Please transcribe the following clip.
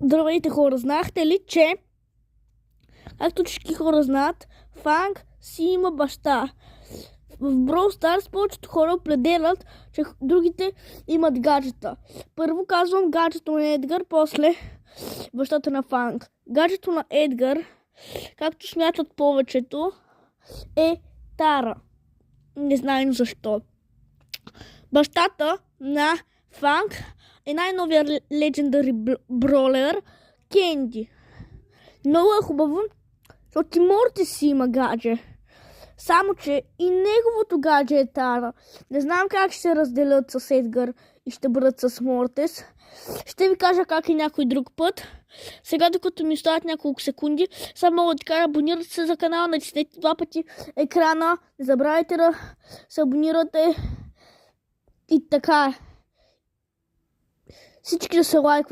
Здравейте хора, знахте ли, че както всички хора знаят, Фанг си има баща. В Brawl Stars повечето хора определят, че другите имат гаджета. Първо казвам гаджето на Едгар, после бащата на Фанг. Гаджето на Едгар, както смятат повечето, е Тара. Не знаем защо. Бащата на Фанг е най-новия Legendary Brawler Кенди. Много е хубаво, защото и Мортис си има гадже. Само, че и неговото гадже е Тара. Не знам как ще се разделят с Едгар и ще бъдат с Мортис. Ще ви кажа как и някой друг път. Сега, докато ми остават няколко секунди, само мога да кажа, абонирайте се за канала, натиснете 2 пъти екрана. Не забравяйте да се абонирате. И така. Всички да се лайкват.